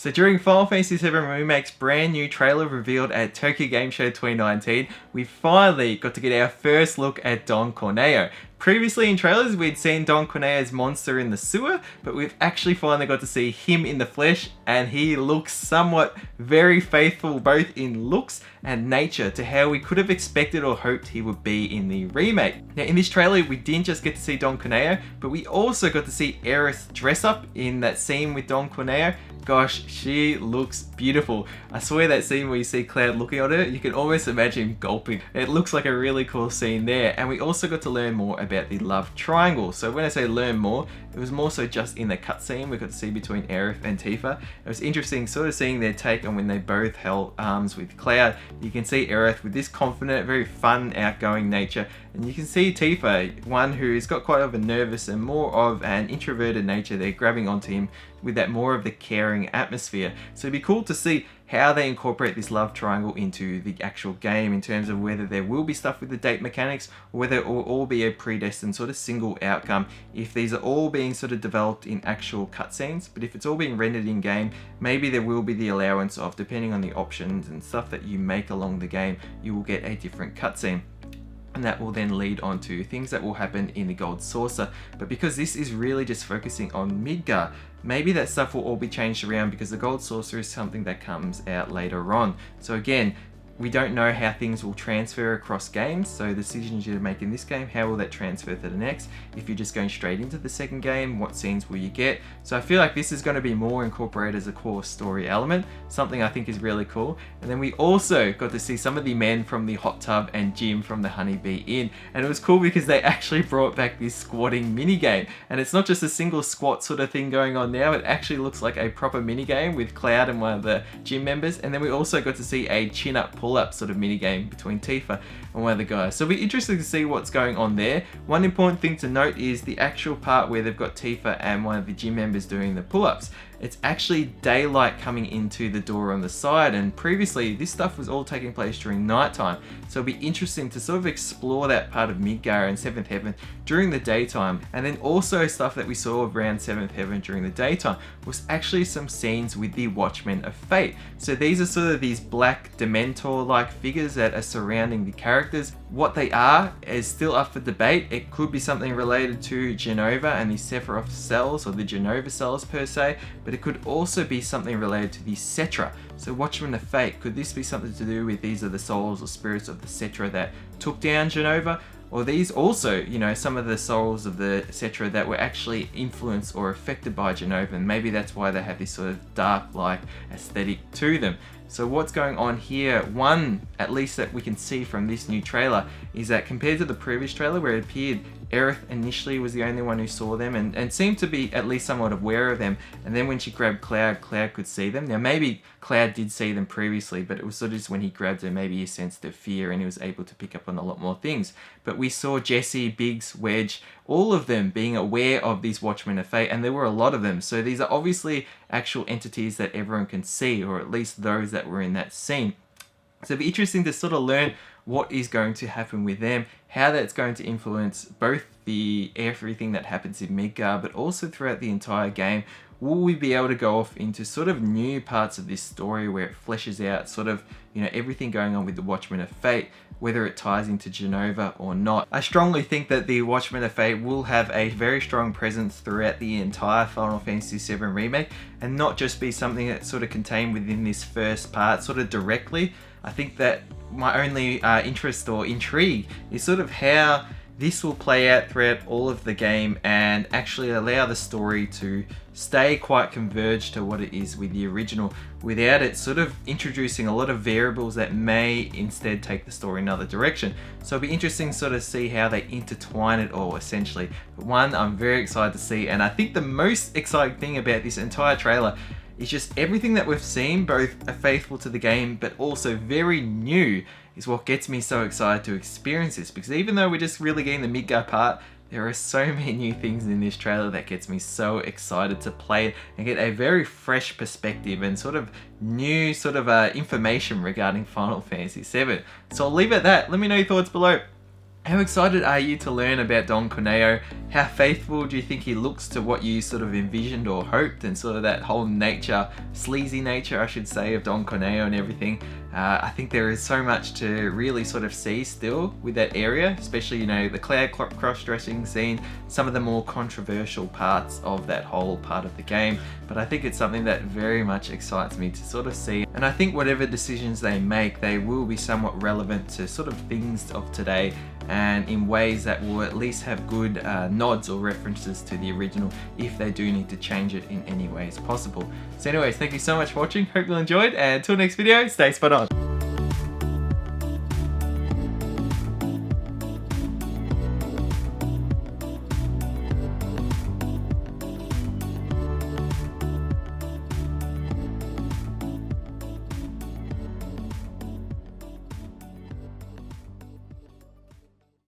So during Final Fantasy VII Remake's brand new trailer revealed at Tokyo Game Show 2019, we finally got to get our first look at Don Corneo. Previously in trailers, we'd seen Don Corneo's monster in the sewer, but we've actually finally got to see him in the flesh, and he looks somewhat very faithful both in looks and nature to how we could have expected or hoped he would be in the remake. Now in this trailer, we didn't just get to see Don Corneo, but we also got to see Aerith dress up in that scene with Don Corneo. Gosh, she looks beautiful. I swear that scene where you see Cloud looking at her, you can almost imagine him gulping. It looks like a really cool scene there. And we also got to learn more about the love triangle. So when I say learn more, it was more so just in the cutscene we got to see between Aerith and Tifa. It was interesting sort of seeing their take on when they both held arms with Cloud. You can see Aerith with this confident, very fun, outgoing nature. And you can see Tifa, one who's got quite of a nervous and more of an introverted nature. They're grabbing onto him with that more of the caring atmosphere. So it'd be cool to see how they incorporate this love triangle into the actual game in terms of whether there will be stuff with the date mechanics or whether it will all be a predestined sort of single outcome if these are all being sort of developed in actual cutscenes. But if it's all being rendered in game, maybe there will be the allowance of, depending on the options and stuff that you make along the game, you will get a different cutscene. And that will then lead on to things that will happen in the Gold Saucer. But because this is really just focusing on Midgar, maybe that stuff will all be changed around because the Gold Saucer is something that comes out later on. So again, we don't know how things will transfer across games, so the decisions you make in this game, how will that transfer to the next? If you're just going straight into the second game, what scenes will you get? So I feel like this is going to be more incorporated as a core story element, something I think is really cool. And then we also got to see some of the men from the hot tub and Jim from the Honeybee Inn, and it was cool because they actually brought back this squatting minigame, and it's not just a single squat sort of thing going on now, it actually looks like a proper minigame with Cloud and one of the gym members. And then we also got to see a chin-up pull-up sort of minigame between Tifa and one of the guys. So it'll be interesting to see what's going on there. One important thing to note is the actual part where they've got Tifa and one of the gym members doing the pull-ups. It's actually daylight coming into the door on the side, and previously this stuff was all taking place during nighttime. So it'll be interesting to sort of explore that part of Midgar and Seventh Heaven during the daytime. And then also stuff that we saw around Seventh Heaven during the daytime was actually some scenes with the Watchmen of Fate. So these are sort of these black Dementor-like figures that are surrounding the characters. What they are is still up for debate. It could be something related to Genova and the Sephiroth cells, or the Genova cells per se, but it could also be something related to the Cetra. So Watchmen of Fate, could this be something to do with these are the souls or spirits of the Cetra that took down Genova? Or these also, you know, some of the souls of the Cetra that were actually influenced or affected by Genova, and maybe that's why they have this sort of dark-like aesthetic to them. So what's going on here, one, at least that we can see from this new trailer, is that compared to the previous trailer where it appeared Aerith initially was the only one who saw them and seemed to be at least somewhat aware of them, and then when she grabbed Cloud, Cloud could see them. Now maybe Cloud did see them previously, but it was sort of just when he grabbed her, maybe he sensed their fear and he was able to pick up on a lot more things. But we saw Jessie, Biggs, Wedge, all of them being aware of these Watchmen of Fate, and there were a lot of them. So these are obviously actual entities that everyone can see, or at least those that were in that scene. So it'll be interesting to sort of learn what is going to happen with them, how that's going to influence both everything that happens in Midgar, but also throughout the entire game. Will we be able to go off into sort of new parts of this story where it fleshes out sort of, you know, everything going on with the Watchmen of Fate, whether it ties into Genova or not? I strongly think that the Watchmen of Fate will have a very strong presence throughout the entire Final Fantasy VII Remake, and not just be something that's sort of contained within this first part sort of directly. I think that my only interest or intrigue is sort of how this will play out throughout all of the game and actually allow the story to stay quite converged to what it is with the original, without it sort of introducing a lot of variables that may instead take the story another direction. So it'll be interesting to sort of see how they intertwine it all, essentially. But one, I'm very excited to see, and I think the most exciting thing about this entire trailer is just everything that we've seen, both are faithful to the game but also very new, is what gets me so excited to experience this. Because even though we're just really getting the Midgar part, there are so many new things in this trailer that gets me so excited to play it and get a very fresh perspective and sort of new sort of information regarding Final Fantasy VII. So I'll leave it at that. Let me know your thoughts below. How excited are you to learn about Don Corneo? How faithful do you think he looks to what you sort of envisioned or hoped, and sort of that whole nature, sleazy nature I should say, of Don Corneo and everything? I think there is so much to really sort of see still with that area, especially, you know, the cloud cross-dressing scene, some of the more controversial parts of that whole part of the game. But I think it's something that very much excites me to sort of see, and I think whatever decisions they make, they will be somewhat relevant to sort of things of today, and in ways that will at least have good nods or references to the original if they do need to change it in any ways possible. So anyways, thank you so much for watching, hope you enjoyed, and until next video, stay spot on.